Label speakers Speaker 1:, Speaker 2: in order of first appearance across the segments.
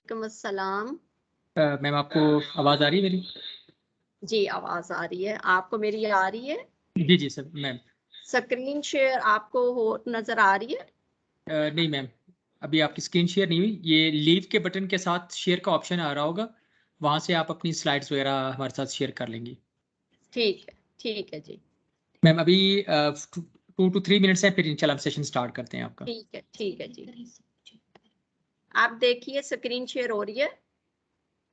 Speaker 1: वालेकुम अस्सलाम।
Speaker 2: मैम आपको आवाज़ आ रही है मेरी?
Speaker 1: जी आवाज़ आ रही है, आपको मेरी आ रही है?
Speaker 2: जी जी सर मैम।
Speaker 1: स्क्रीन शेयर आपको हो नज़र आ रही है?
Speaker 2: नहीं मैम, अभी आपकी स्क्रीन शेयर नहीं हुई। ये लीव के बटन के साथ शेयर का ऑप्शन आ रहा होगा, वहाँ से आप अपनी स्लाइड्स वगैरह हमारे साथ शेयर कर लेंगी।
Speaker 1: ठीक है जी।
Speaker 2: मैम अभी 2 to 3 मिनट्स हैं, फिर इंशाल्लाह हम सेशन स्टार्ट करते हैं आपका।
Speaker 1: ठीक है जी। आप देखिए स्क्रीन शेयर हो रही है?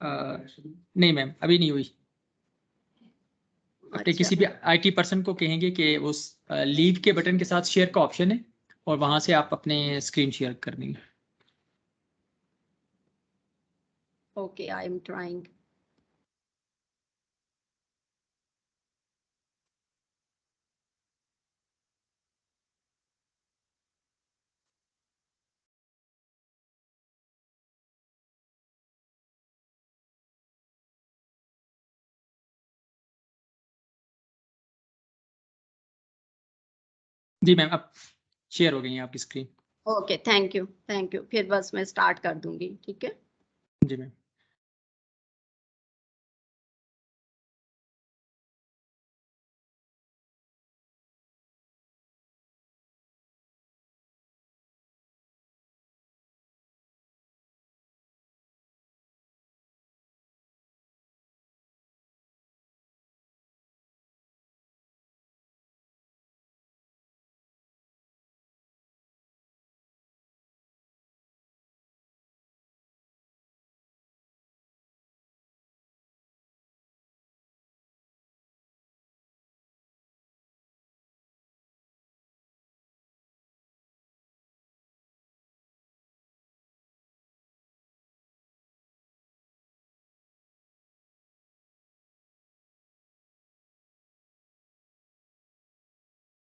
Speaker 2: नहीं मैम, अभी नहीं हुई। अपने
Speaker 1: अच्छा,
Speaker 2: किसी भी IT पर्सन को कहेंगे कि उस लीव के बटन के साथ शेयर का ऑप्शन है और वहाँ से आप अपने स्क्रीन शेयर कर देंगे।
Speaker 1: Okay I am trying.
Speaker 2: जी मैम, अब शेयर हो गई है आपकी स्क्रीन।
Speaker 1: ओके थैंक यू, फिर बस मैं स्टार्ट कर दूंगी, ठीक है?
Speaker 2: जी मैम।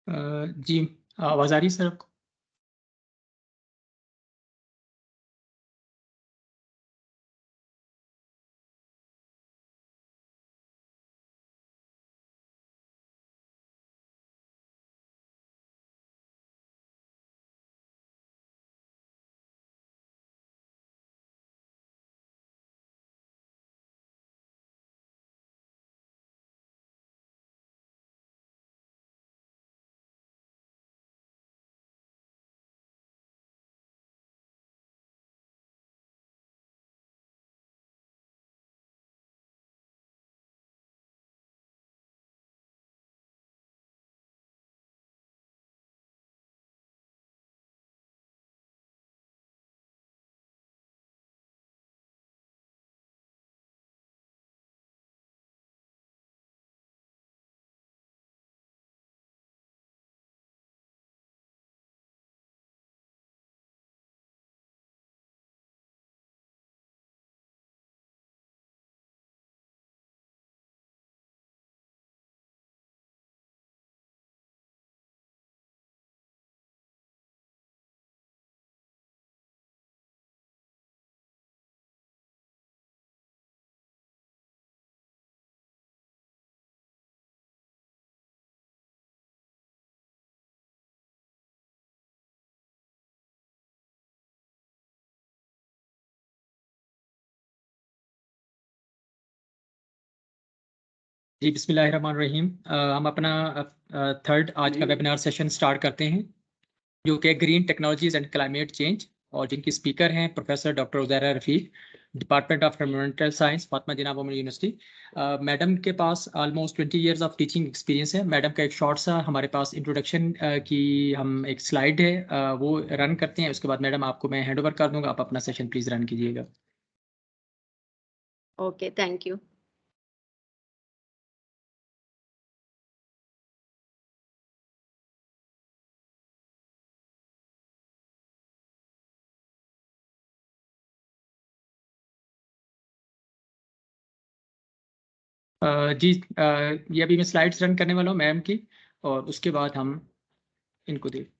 Speaker 2: जी आवाज़ आ रही है सर आपको? जी बिस्मिल्लाहिर्रहमानिर्रहीम। हम अपना थर्ड आज का वेबिनार सेशन स्टार्ट करते हैं, जो कि green technologies and climate change, और जिनकी स्पीकर हैं professor doctor Uzaira Rafiq, department of environmental science, Fatima Jinnah women university. Madam के पास almost 20 years of teaching experience है। मैडम का एक शॉर्ट सा हमारे पास इंट्रोडक्शन की हम एक स्लाइड है, वो रन करते हैं। उसके बाद मैडम आपको मैं हैंड ओवर कर दूंगा, आप अपना सेशन प्लीज़ रन कीजिएगा।
Speaker 1: Okay thank you.
Speaker 2: जी ये अभी मैं स्लाइड्स रन करने वाला हूँ मैम की, और उसके बाद हम इनको देख।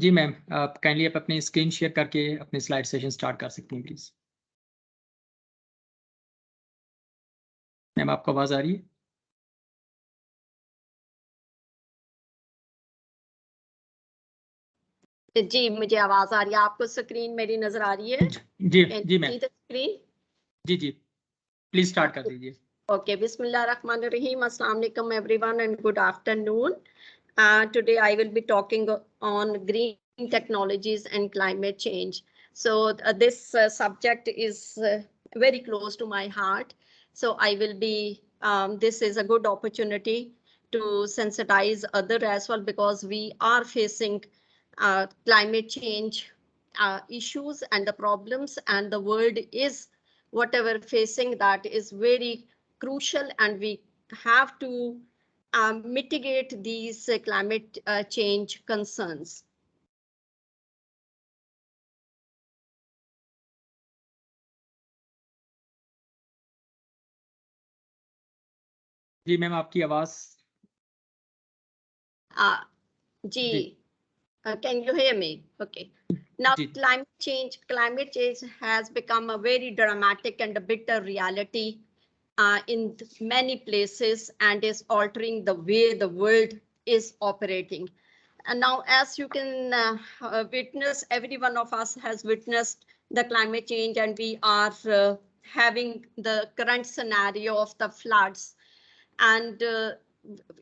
Speaker 2: जी मैम, आप काइंडली आप अपनी स्क्रीन शेयर करके अपने स्लाइड सेशन स्टार्ट कर सकती हैं प्लीज। मैम आपको आवाज आ रही है?
Speaker 1: जी मुझे आवाज आ रही है, आपको स्क्रीन मेरी नजर आ रही है?
Speaker 2: जी जी मैम,
Speaker 1: स्क्रीन
Speaker 2: जी जी प्लीज स्टार्ट कर दीजिए।
Speaker 1: Okay, Bismillahirrahmanirrahim. Assalamu alaikum everyone and good afternoon. Today I will be talking on green technologies and climate change. So this subject is very close to my heart. So I will be, this is a good opportunity to sensitize other as well, because we are facing climate change issues and the problems, and the world is whatever facing that is very crucial, and we have to mitigate these climate change concerns.
Speaker 2: जी ma'am आपकी आवाज।
Speaker 1: G, can you hear me? Okay. Now,
Speaker 2: जी
Speaker 1: climate change has become a very dramatic and a bitter reality in many places, and is altering the way the world is operating. And now, as you can witness, every one of us has witnessed the climate change, and we are having the current scenario of the floods. And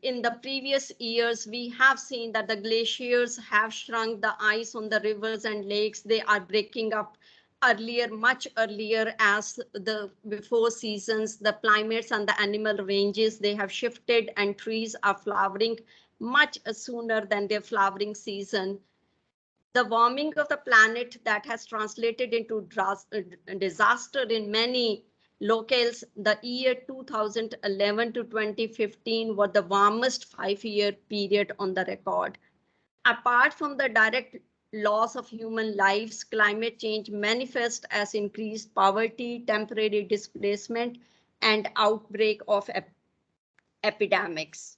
Speaker 1: in the previous years, we have seen that the glaciers have shrunk, the ice on the rivers and lakes, they are breaking up earlier, much earlier as the before seasons. The climates and the animal ranges, they have shifted, and trees are flowering much sooner than their flowering season. The warming of the planet that has translated into disaster in many locales. The year 2011 to 2015 were the warmest 5-year period on the record. Apart from the direct loss of human lives, climate change manifests as increased poverty, temporary displacement, and outbreak of epidemics.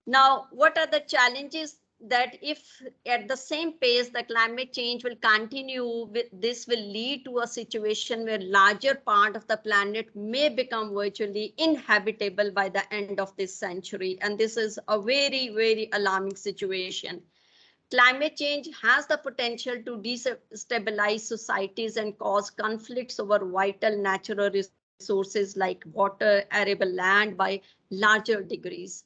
Speaker 1: Now, what are the challenges that if at the same pace the climate change will continue, this will lead to a situation where larger part of the planet may become virtually inhabitable by the end of this century. And this is a very, very alarming situation. Climate change has the potential to destabilize societies and cause conflicts over vital natural resources like water, arable land by larger degrees.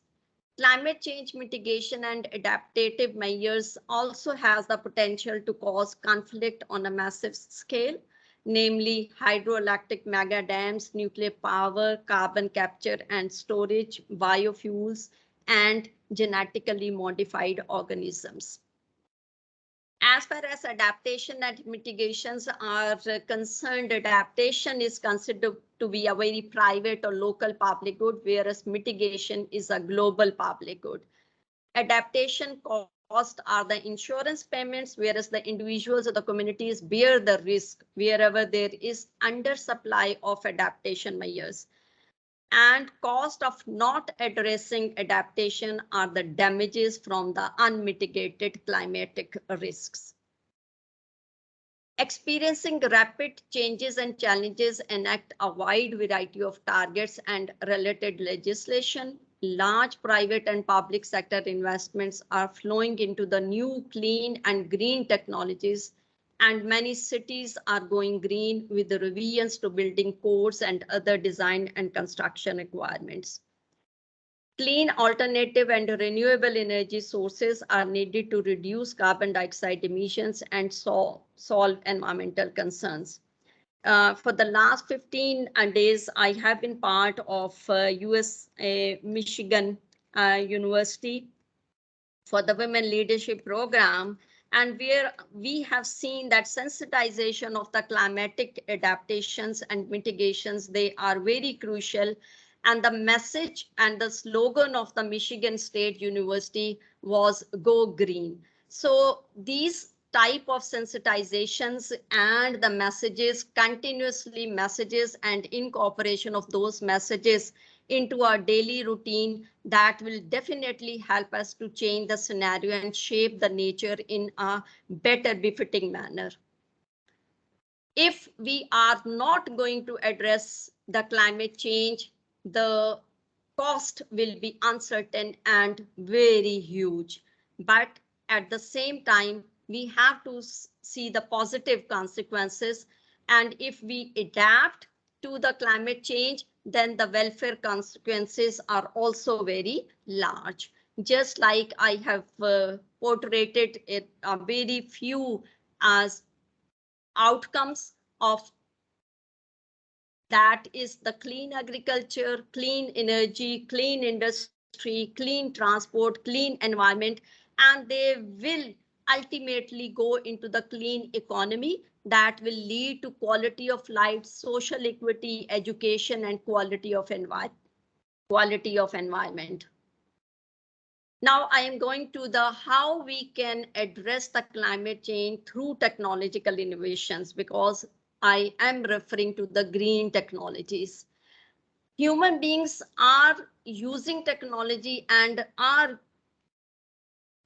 Speaker 1: Climate change mitigation and adaptive measures also has the potential to cause conflict on a massive scale, namely hydroelectric mega dams, nuclear power, carbon capture and storage, biofuels, and genetically modified organisms. As far as adaptation and mitigations are concerned, adaptation is considered to be a very private or local public good, whereas mitigation is a global public good. Adaptation costs are the insurance payments, whereas the individuals or the communities bear the risk wherever there is undersupply of adaptation measures. And cost of not addressing adaptation are the damages from the unmitigated climatic risks. Experiencing rapid changes and challenges enact a wide variety of targets and related legislation. Large private and public sector investments are flowing into the new clean and green technologies, and many cities are going green with the revisions to building codes and other design and construction requirements. Clean, alternative, and renewable energy sources are needed to reduce carbon dioxide emissions and solve environmental concerns. For the last 15 days, I have been part of US Michigan University for the Women Leadership Program, and where we have seen that sensitization of the climatic adaptations and mitigations, they are very crucial. And the message and the slogan of the Michigan State University was Go Green. So these type of sensitizations and the messages, continuously messages and incorporation of those messages into our daily routine, that will definitely help us to change the scenario and shape the nature in a better befitting manner. If we are not going to address the climate change, the cost will be uncertain and very huge. But at the same time, we have to see the positive consequences. And if we adapt to the climate change, then the welfare consequences are also very large. Just like I have portrayed it, a very few as outcomes of that is the clean agriculture, clean energy, clean industry, clean transport, clean environment, and they will ultimately go into the clean economy that will lead to quality of life, social equity, education, and quality of environment. Now I am going to the how we can address the climate change through technological innovations, because I am referring to the green technologies. Human beings are using technology and are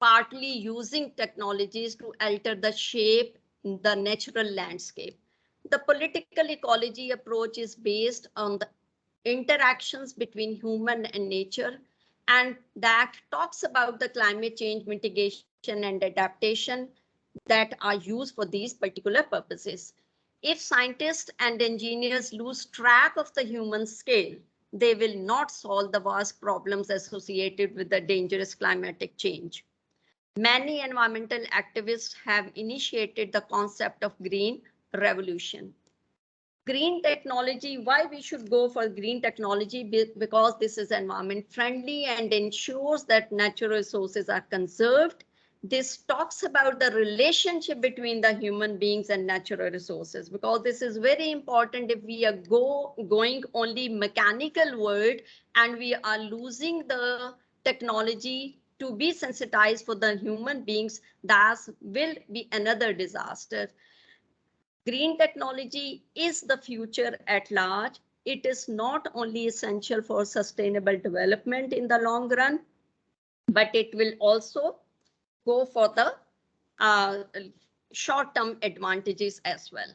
Speaker 1: partly using technologies to alter the shape, the natural landscape. The political ecology approach is based on the interactions between human and nature, and that talks about the climate change mitigation and adaptation that are used for these particular purposes. If scientists and engineers lose track of the human scale, they will not solve the vast problems associated with the dangerous climatic change. Many environmental activists have initiated the concept of green revolution. Green technology, why we should go for green technology? Because this is environment friendly and ensures that natural resources are conserved. This talks about the relationship between the human beings and natural resources, because this is very important. If we are going only mechanical world and we are losing the technology to be sensitized for the human beings, that will be another disaster. Green technology is the future at large. It is not only essential for sustainable development in the long run, but it will also go for the short-term advantages as well.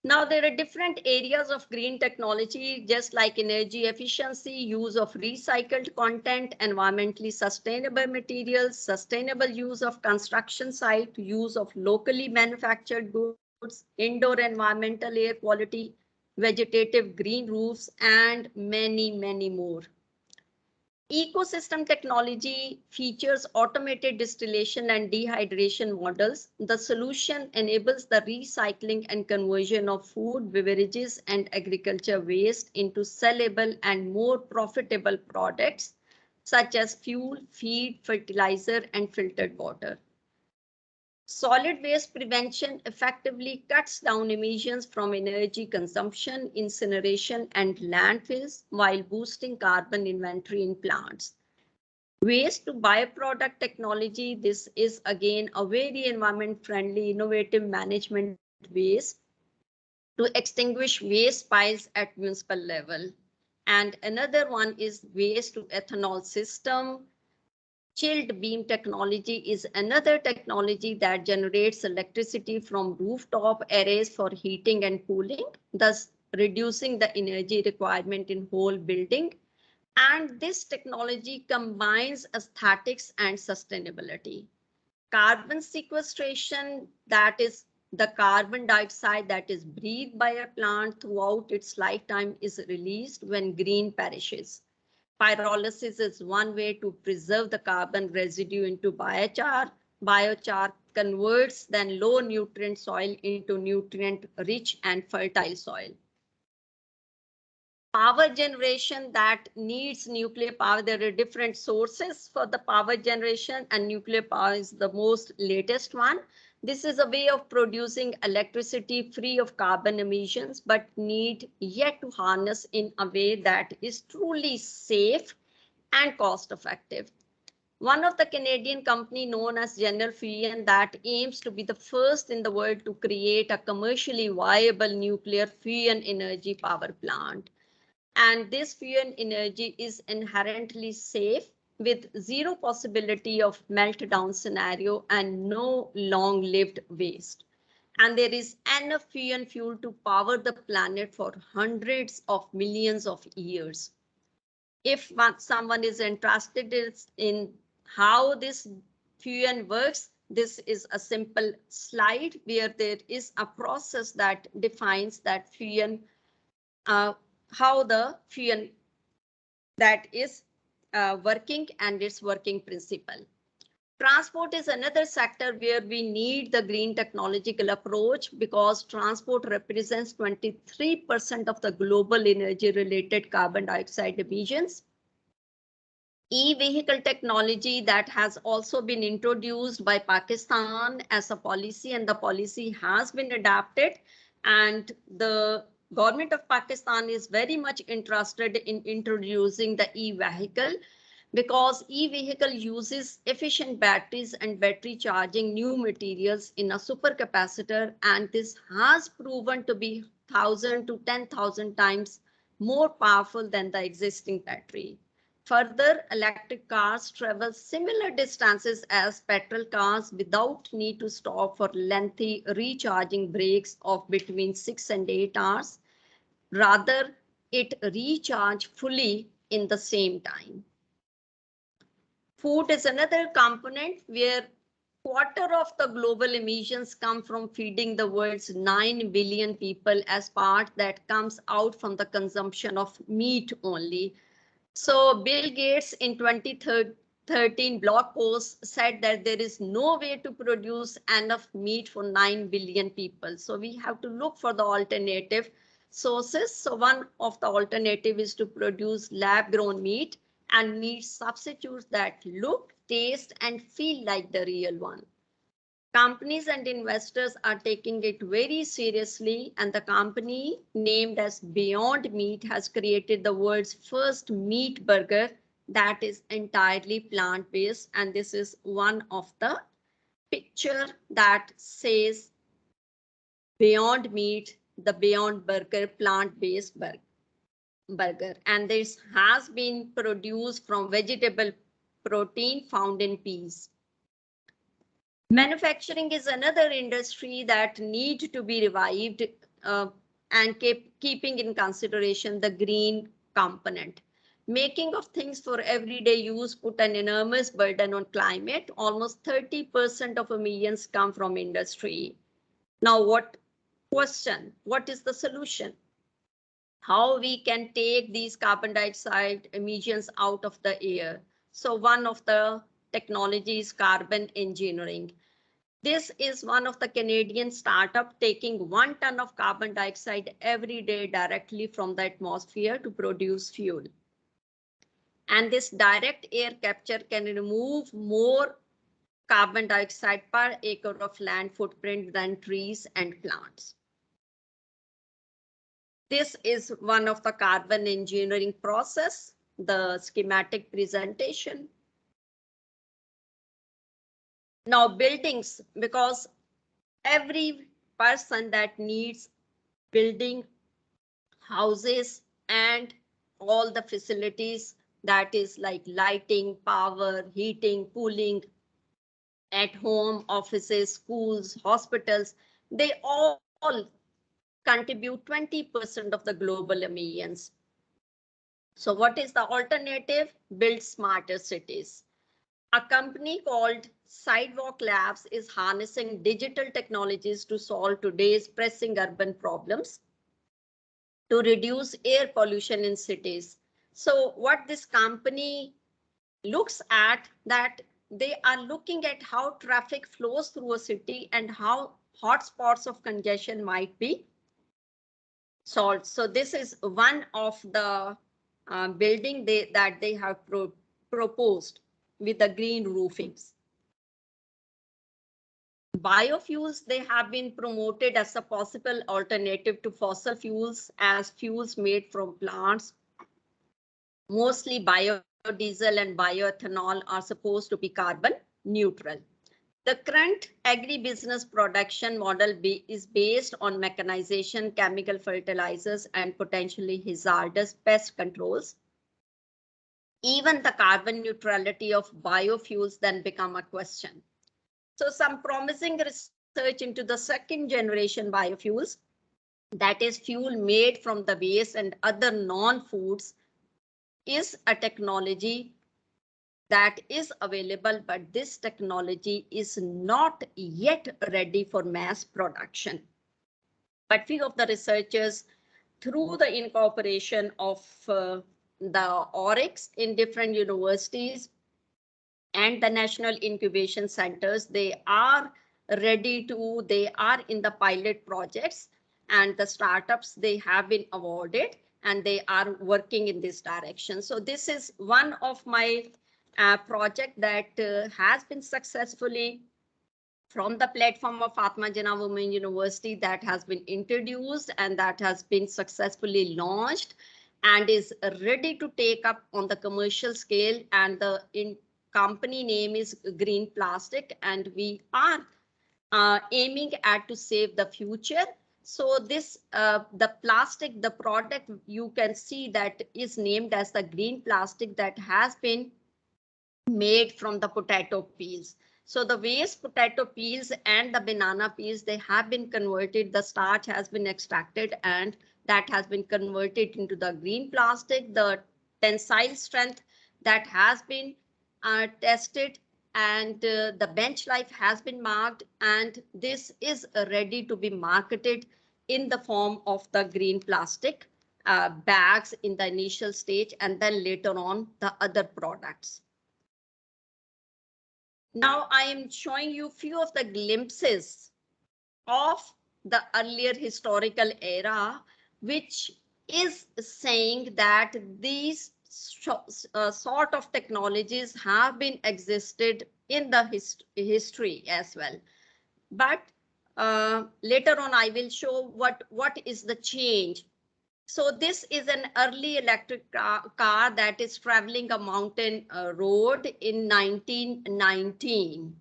Speaker 1: Now, there are different areas of green technology, just like energy efficiency, use of recycled content, environmentally sustainable materials, sustainable use of construction site, use of locally manufactured goods, indoor environmental air quality, vegetative green roofs, and many, many more. Ecosystem technology features automated distillation and dehydration models. The solution enables the recycling and conversion of food, beverages, and agriculture waste into sellable and more profitable products, such as fuel, feed, fertilizer, and filtered water. Solid waste prevention effectively cuts down emissions from energy consumption, incineration, and landfills while boosting carbon inventory in plants. Waste to byproduct technology, this is again a very environment-friendly, innovative management ways to extinguish waste piles at municipal level. And another one is waste to ethanol system. Chilled beam technology is another technology that generates electricity from rooftop arrays for heating and cooling, thus reducing the energy requirement in whole building. And this technology combines aesthetics and sustainability. Carbon sequestration, that is the carbon dioxide that is breathed by a plant throughout its lifetime, is released when green perishes. Pyrolysis is one way to preserve the carbon residue into biochar. Biochar converts then low nutrient soil into nutrient rich and fertile soil. Power generation that needs nuclear power. There are different sources for the power generation, and nuclear power is the most latest one. This is a way of producing electricity free of carbon emissions, but need yet to harness in a way that is truly safe and cost effective. One of the Canadian company known as Jinnah Fusion that aims to be the first in the world to create a commercially viable nuclear fusion energy power plant. And this fusion energy is inherently safe with zero possibility of meltdown scenario and no long-lived waste. And there is enough fusion fuel to power the planet for hundreds of millions of years. If someone is interested in how this fusion works, this is a simple slide where there is a process that defines that fusion, how the fusion that is working and its working principle. Transport is another sector where we need the green technological approach because transport represents 23% of the global energy related carbon dioxide emissions. E-vehicle technology that has also been introduced by Pakistan as a policy, and the policy has been adapted, and the government of Pakistan is very much interested in introducing the e-vehicle because e-vehicle uses efficient batteries and battery charging new materials in a supercapacitor, and this has proven to be 1,000 to 10,000 times more powerful than the existing battery. Further, electric cars travel similar distances as petrol cars without need to stop for lengthy recharging breaks of between 6 and 8 hours. Rather, it recharges fully in the same time. Food is another component where quarter of the global emissions come from feeding the world's 9 billion people as part that comes out from the consumption of meat only. So Bill Gates in 2013 blog post said that there is no way to produce enough meat for 9 billion people. So we have to look for the alternative sources. So one of the alternative is to produce lab grown meat and meat substitutes that look, taste, and feel like the real one. Companies and investors are taking it very seriously, and the company named as Beyond Meat has created the world's first meat burger that is entirely plant-based. And this is one of the picture that says Beyond Meat, the Beyond Burger, plant-based burger. And this has been produced from vegetable protein found in peas. Manufacturing is another industry that needs to be revived and keeping in consideration the green component. Making of things for everyday use put an enormous burden on climate. Almost 30% of emissions come from industry. Now, what is the solution? How we can take these carbon dioxide emissions out of the air? So one of the technologies, carbon engineering. This is one of the Canadian startup taking 1 ton of carbon dioxide every day directly from the atmosphere to produce fuel. And this direct air capture can remove more carbon dioxide per acre of land footprint than trees and plants. This is one of the carbon engineering process, the schematic presentation. Now buildings, because every person that needs building houses and all the facilities that is like lighting, power, heating, cooling at home, offices, schools, hospitals, they all contribute 20% of the global emissions. So what is the alternative? Build smarter cities. A company called Sidewalk Labs is harnessing digital technologies to solve today's pressing urban problems to reduce air pollution in cities. So what this company looks at, that they are looking at how traffic flows through a city and how hotspots of congestion might be solved. So this is one of the building that they have proposed with the green roofings. biofuels, they have been promoted as a possible alternative to fossil fuels, as fuels made from plants, mostly biodiesel and bioethanol, are supposed to be carbon neutral. The current agribusiness production model is based on mechanization, chemical fertilizers, and potentially hazardous pest controls. Even the carbon neutrality of biofuels then become a question. So some promising research into the second generation biofuels, that is fuel made from the waste and other non-foods, is a technology that is available, but this technology is not yet ready for mass production. But few of the researchers, through the incorporation of the ORIX in different universities and the national incubation centers, they are in the pilot projects, and the startups, they have been awarded and they are working in this direction. So this is one of my project that has been successfully from the platform of Fatima Jinnah Women University, that has been introduced and that has been successfully launched and is ready to take up on the commercial scale. And the company name is Green Plastic, and we are aiming at to save the future. So this, the plastic, the product, you can see that is named as the green plastic, that has been made from the potato peels. So the waste potato peels and the banana peels, they have been converted, the starch has been extracted, and that has been converted into the green plastic. The tensile strength that has been tested, and the bench life has been marked, and this is ready to be marketed in the form of the green plastic bags in the initial stage, and then later on the other products. Now I am showing you few of the glimpses of the earlier historical era, which is saying that these sort of technologies have been existed in the history as well. But later on, I will show what is the change. So this is an early electric car that is traveling a mountain road in 1919.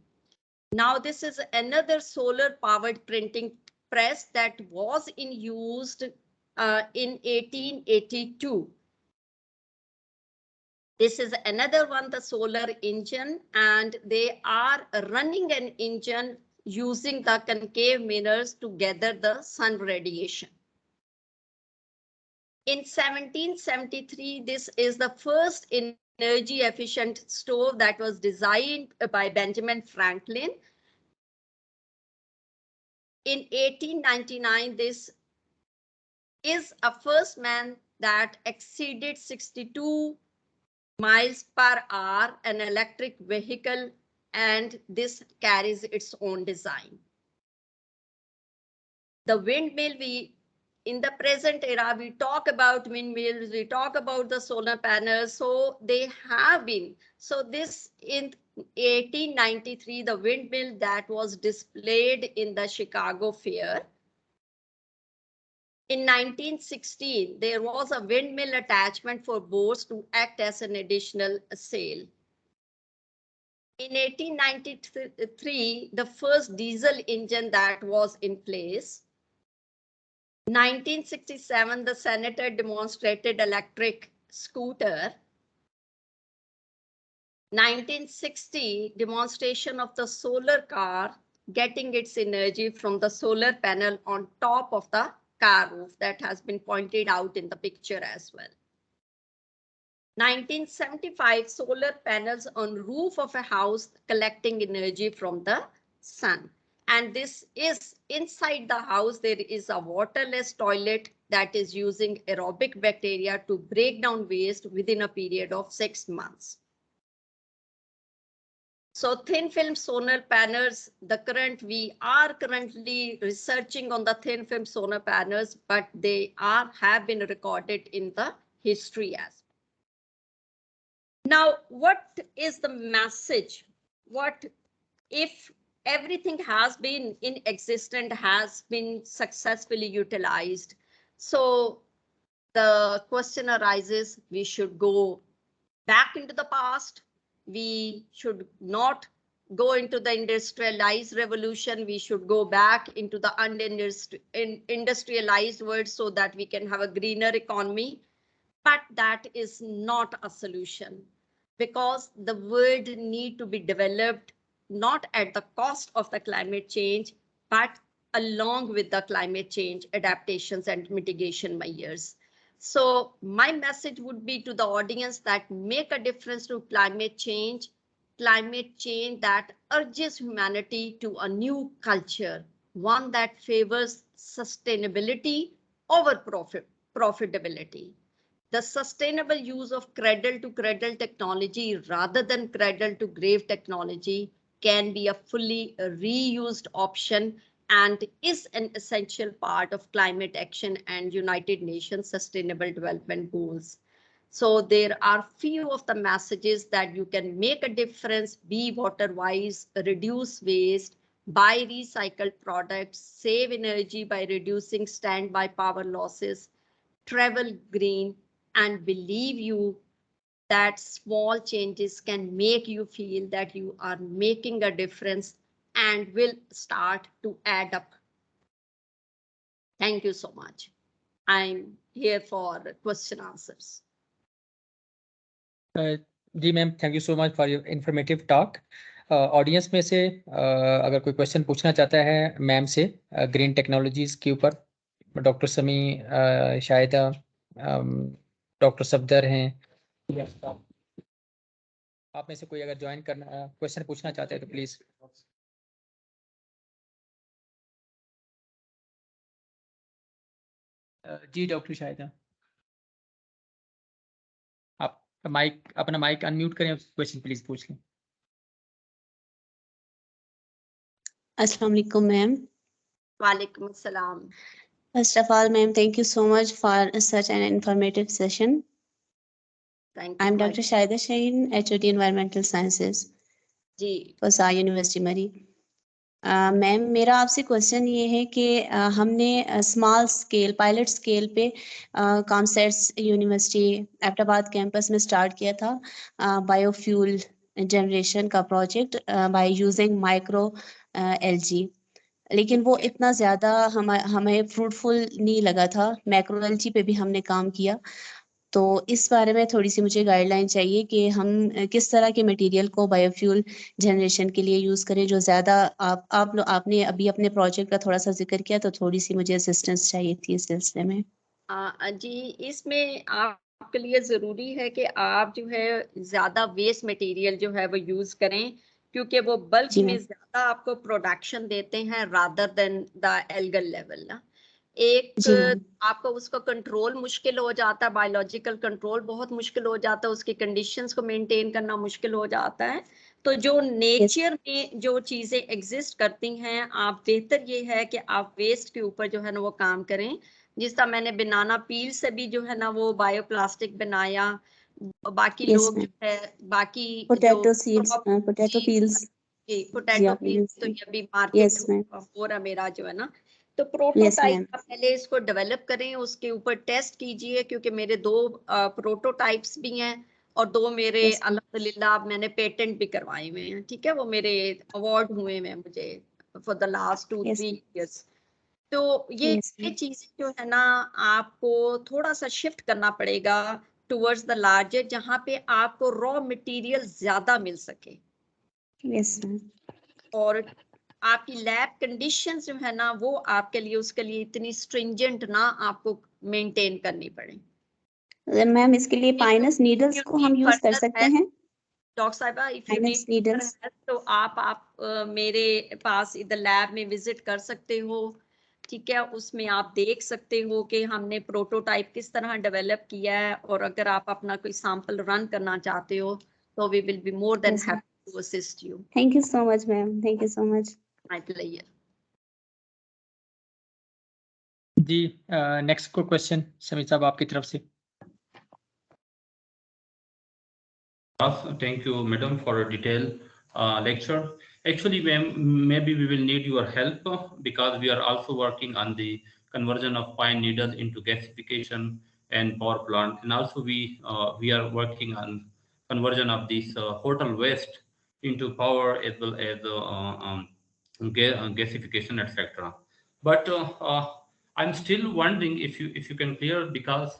Speaker 1: Now this is another solar powered printing press that was in used in 1882. This is another one, the solar engine, and they are running an engine using the concave mirrors to gather the sun radiation. In 1773, this is the first energy efficient stove that was designed by Benjamin Franklin. In 1899, this is a first man that exceeded 62 miles per hour, an electric vehicle, and this carries its own design. The windmill, in the present era, we talk about windmills, we talk about the solar panels, so they have been. So this in 1893, the windmill that was displayed in the Chicago Fair. In 1916, there was a windmill attachment for boats to act as an additional sail. In 1893, the first diesel engine that was in place. 1967, the senator demonstrated electric scooter. 1960, demonstration of the solar car getting its energy from the solar panel on top of the car roof, that has been pointed out in the picture as well. 1975, solar panels on roof of a house collecting energy from the sun. And this is inside the house, there is a waterless toilet that is using aerobic bacteria to break down waste within a period of 6 months. So thin film solar panels, we are currently researching on the thin film solar panels, but they have been recorded in the history as well. Now, what is the message? What if everything has been in existence, has been successfully utilized. So the question arises, we should go back into the past. We should not go into the industrialized revolution. We should go back into the industrialized world so that we can have a greener economy. But that is not a solution, because the world need to be developed not at the cost of the climate change, but along with the climate change adaptations and mitigation measures. So my message would be to the audience that make a difference to climate change that urges humanity to a new culture, one that favors sustainability over profitability. The sustainable use of cradle to cradle technology rather than cradle to grave technology can be a fully reused option and is an essential part of climate action and United Nations Sustainable Development Goals. So there are few of the messages that you can make a difference, be water wise, reduce waste, buy recycled products, save energy by reducing standby power losses, travel green, and believe you that small changes can make you feel that you are making a difference and will start to add up. Thank you so much. I'm here for question answers.
Speaker 2: जी ma'am, thank you so much for your informative talk. Audience में से अगर कोई question पूछना चाहता है ma'am से green technologies के ऊपर, डॉक्टर समी, शायदा, डॉक्टर सफदर हैं, आप में से कोई अगर ज्वाइन करना क्वेश्चन पूछना चाहते हैं तो प्लीज। जी डॉक्टर शायदा, आप अपना माइक अनम्यूट करें, क्वेश्चन प्लीज पूछ लें।
Speaker 3: Assalamu alaikum, ma'am.
Speaker 1: Walaikum assalam.
Speaker 3: First of all, ma'am, thank you so much for such an informative session.
Speaker 1: Thank you.
Speaker 3: I'm Dr. Shaida Shaheen, HOD Environmental Sciences,
Speaker 1: ji
Speaker 3: कोसार university मरी। Ma'am, मेरा आपसे question ये है कि हमने small scale, pilot scale पे COMSATS university Abbottabad campus में start किया था बायोफ्यूल जनरेशन का project by using micro LG, लेकिन वो इतना ज़्यादा हमें फ्रूटफुल नहीं लगा था। मैक्रो एलजी पे भी हमने काम किया, तो इस बारे में थोड़ी सी मुझे गाइडलाइन चाहिए कि हम किस तरह के मटेरियल को बायोफ्यूल जनरेशन के लिए यूज़ करें जो ज़्यादा आपने अभी अपने प्रोजेक्ट का थोड़ा सा जिक्र किया, तो थोड़ी सी मुझे असिस्टेंस चाहिए थी इस सिलसिले में।
Speaker 1: जी, इसमें आपके लिए जरूरी है कि आप जो है ज्यादा वेस्ट मटेरियल जो है वो यूज करें, क्योंकि वो बल्क में ज्यादा आपको प्रोडक्शन देते हैं rather than the algal level ना। एक आपको उसको कंट्रोल मुश्किल हो जाता है, बायोलॉजिकल कंट्रोल बहुत मुश्किल हो जाता है, उसकी कंडीशंस को मेंटेन करना मुश्किल हो जाता है। तो जो नेचर में जो चीजें एग्जिस्ट करती हैं, आप बेहतर ये है कि आप वेस्ट के ऊपर जो है ना वो काम करें। जिस तरह मैंने बनाना पील से भी जो है ना वो बायोप्लास्टिक बनाया, बाकी लोग जो है बाकी
Speaker 3: potato seeds, potato peels,
Speaker 1: potato peels तो ये भी मार्केट हो रहा मेरा जो है ना। तो प्रोटोटाइप पहले इसको डेवलप करें, उसके ऊपर टेस्ट कीजिए, क्योंकि मेरे 2 प्रोटोटाइप्स भी हैं और 2 मेरे अल्हम्दुलिल्लाह मैंने पेटेंट भी करवाए हुए हैं। ठीक है, वो मेरे अवार्ड हुए हैं मुझे फॉर द लास्ट 2-3 इयर्स। तो ये चीजें जो है ना आपको थोड़ा सा शिफ्ट करना पड़ेगा टुवर्ड्स द लार्जर, जहां पे आपको रॉ मटेरियल ज्यादा मिल सके। और आपकी लैब कंडीशंस जो है ना वो आपके लिए उसके लिए इतनी स्ट्रिंजेंट ना आपको मेंटेन करनी पड़े।
Speaker 3: मैम, इसके लिए पाइनस नीडल्स को हम यूज कर सकते हैं?
Speaker 1: डॉक्टर साहिबा, इफ यू नीड तो आप मेरे पास इधर लैब में विजिट कर सकते हो। ठीक है, उसमें आप देख सकते हो कि हमने प्रोटोटाइप किस तरह डेवलप किया है, और अगर आप अपना कोई सैंपल रन करना चाहते हो तो we will be more than happy to assist you.
Speaker 3: Thank you so much ma'am, thank you so much.
Speaker 1: My pleasure.
Speaker 2: जी, नेक्स्ट को क्वेश्चन समीर साहब आपकी तरफ से।
Speaker 4: Thank you, madam, for a detailed lecture. Actually, maybe we will need your help because we are also working on the conversion of pine needles into gasification and power plant, and also we are working on conversion of this hotel waste into power as well as gasification, etc. But I'm still wondering if you can clear, because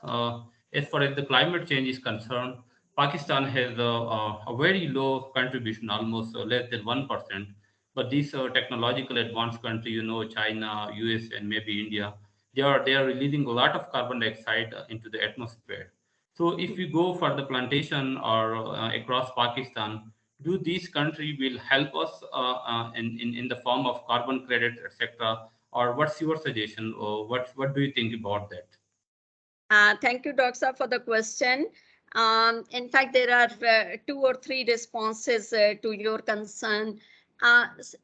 Speaker 4: as far as the climate change is concerned, Pakistan has a very low contribution, almost less than 1%. But these technological advanced country, China, US, and maybe India, they are releasing a lot of carbon dioxide into the atmosphere. So if we go for the plantation or across Pakistan, do these country will help us in the form of carbon credit, etc.? Or what's your suggestion, or what do you think about that?
Speaker 1: Thank you, Doksa, for the question. In fact, there are 2 or 3 responses to your concern.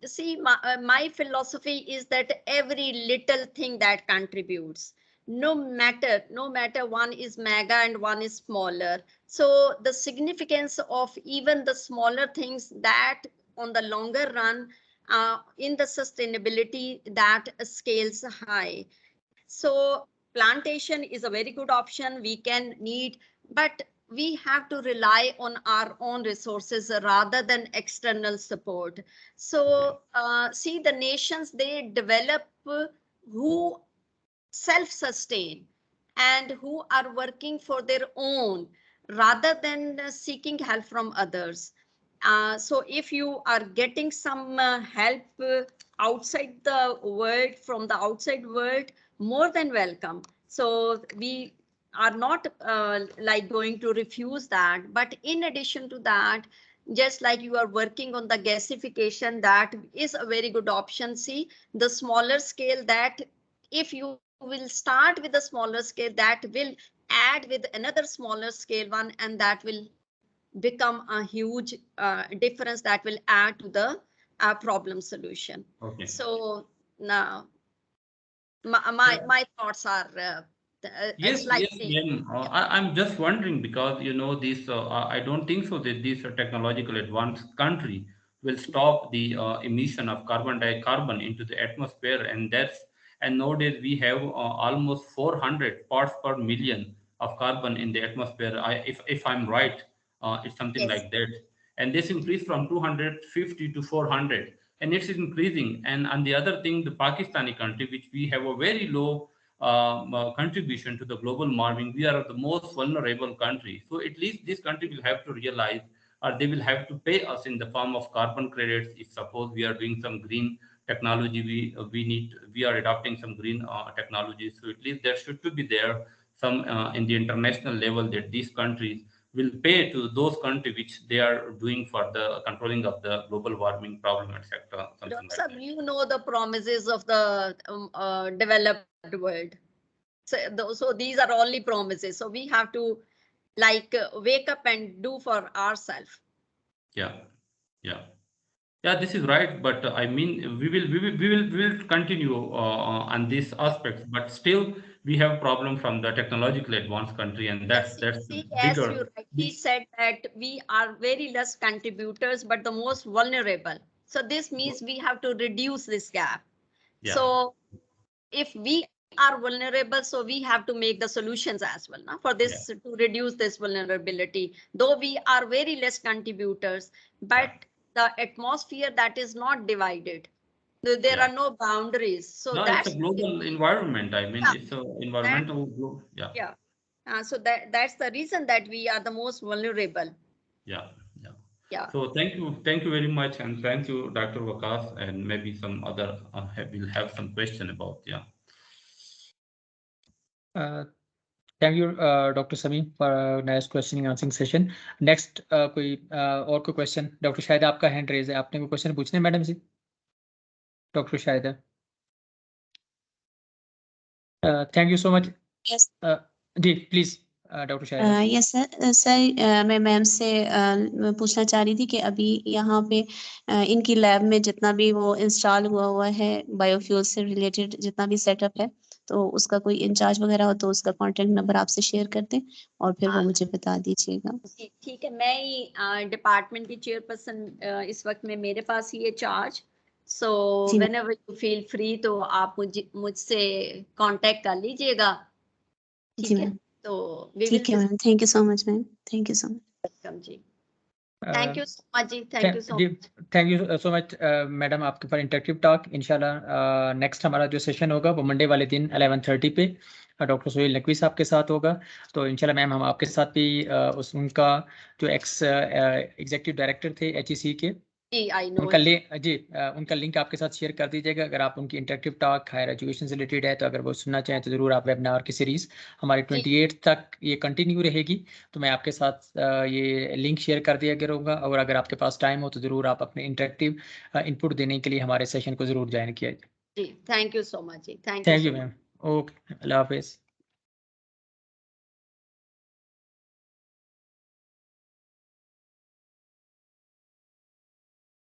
Speaker 1: See, my philosophy is that every little thing that contributes, no matter one is mega and one is smaller. So the significance of even the smaller things that on the longer run in the sustainability that scales high. So plantation is a very good option we can need, but we have to rely on our own resources rather than external support. So see, the nations, they develop who self-sustain and who are working for their own rather than seeking help from others. So if you are getting some help outside the world, from the outside world, more than welcome. So we are not like going to refuse that. But in addition to that, just like you are working on the gasification, that is a very good option. See, the smaller scale, that if you will start with a smaller scale, that will add with another smaller scale one, and that will become a huge difference that will add to the problem solution.
Speaker 4: Okay.
Speaker 1: So now my thoughts are
Speaker 4: Yes, yes,
Speaker 1: slightly.
Speaker 4: ma'am. I'm just wondering because this. I don't think so that this technological advanced country will stop the emission of carbon into the atmosphere, and nowadays we have almost 400 parts per million of carbon in the atmosphere. If I'm right, it's something
Speaker 1: Yes.
Speaker 4: like that, and this increased from 250 to 400, and it's increasing. And the other thing, the Pakistani country, which we have a very low contribution to the global warming, we are the most vulnerable country. So at least this country will have to realize, or they will have to pay us in the form of carbon credits. If suppose we are doing some green technology, we are adopting some green technologies. So at least there should to be there some in the international level, that these countries will pay to those countries which they are doing for the controlling of the global warming problem, etc. Something like
Speaker 1: Sir,
Speaker 4: that.
Speaker 1: you know the promises of the developed world. So these are only promises. So we have to like wake up and do for ourselves.
Speaker 4: Yeah, yeah. Yeah, this is right, but I mean, we will continue on these aspects, but still we have problem from the technological advanced country, and that's
Speaker 1: Yes,
Speaker 4: that's
Speaker 1: see, as
Speaker 4: bigger.
Speaker 1: you rightly said, that we are very less contributors, but the most vulnerable. So this means we have to reduce this gap.
Speaker 4: Yeah,
Speaker 1: So if we are vulnerable, so we have to make the solutions as well now for this,
Speaker 4: yeah,
Speaker 1: to reduce this vulnerability. Though we are very less contributors,
Speaker 4: yeah,
Speaker 1: but the atmosphere, that is not divided. There
Speaker 4: yeah.
Speaker 1: are no boundaries. So
Speaker 4: No, it's a
Speaker 1: that's
Speaker 4: global environment. I mean,
Speaker 1: yeah,
Speaker 4: it's a
Speaker 1: that
Speaker 4: environmental yeah,
Speaker 1: yeah. So that's the reason that we are the most vulnerable.
Speaker 4: yeah, yeah.
Speaker 1: Yeah.
Speaker 4: So thank you very much, and thank you, Dr. Wakas, and maybe some other will have some question about, yeah.
Speaker 2: Thank you doctor Sami for nice questioning answering session. Next कोई और कोई question? Doctor Shahida, आपका hand raise है, आपने कोई question पूछने madam जी? Doctor Shahida, thank you so much.
Speaker 3: Yes.
Speaker 2: जी please doctor Shahida.
Speaker 3: Yes sir, मैं मैम से पूछना चाह रही थी कि अभी यहाँ पे इनकी लैब में जितना भी वो इंस्टॉल हुआ है बायोफ्यूल से रिलेटेड जितना भी सेटअप है, तो उसका कोई इंचार्ज वगैरह हो तो उसका कॉन्टेक्ट नंबर आपसे शेयर कर दें और फिर वो मुझे बता दीजिएगा।
Speaker 1: जी ठीक है, मैं ही डिपार्टमेंट की चेयरपर्सन इस वक्त में मेरे पास ही है चार्ज। सो
Speaker 3: जी
Speaker 1: व्हेनेवर यू फील फ्री तो आप मुझसे कांटेक्ट कर लीजिएगा।
Speaker 3: जी
Speaker 1: ठीक है,
Speaker 3: मैम,
Speaker 1: तो वी विल
Speaker 3: ठीक है ma'am, thank you so much ma'am, thank you so much.
Speaker 1: Welcome जी। थैंक यू सो मच जी, थैंक यू सो
Speaker 2: जी
Speaker 1: much.
Speaker 2: Thank you so much madam, आपके ऊपर इंटरेक्टिव टॉक। इंशाल्लाह नेक्स्ट हमारा जो सेशन होगा वो मंडे वाले दिन 11:30 पे डॉक्टर सोहेल नकवी साहब के साथ होगा। तो इंशाल्लाह मैम हम आपके साथ भी उनका जो एक्स एग्जीक्यूटिव डायरेक्टर थे HEC के,
Speaker 1: जी आई नो
Speaker 2: उनका उनका लिंक आपके साथ शेयर कर दीजिएगा। अगर आप उनकी इंटरेक्टिव टॉक हायर एजुकेशन से रिलेटेड है तो अगर वो सुनना चाहें तो ज़रूर आप वेबिनार की सीरीज़ हमारी 28 तक ये कंटिन्यू रहेगी। तो मैं आपके साथ ये लिंक शेयर कर दिया करूँगा, और अगर आपके पास टाइम हो तो ज़रूर आप अपने इंटरेक्टिव इनपुट देने के लिए हमारे सेशन को ज़रूर ज्वाइन किया जाए।
Speaker 1: जी, थैंक यू सो मच जी, thank you
Speaker 2: thank you
Speaker 1: so much.
Speaker 2: Ma'am. Okay, अल्लाह हाफिज़।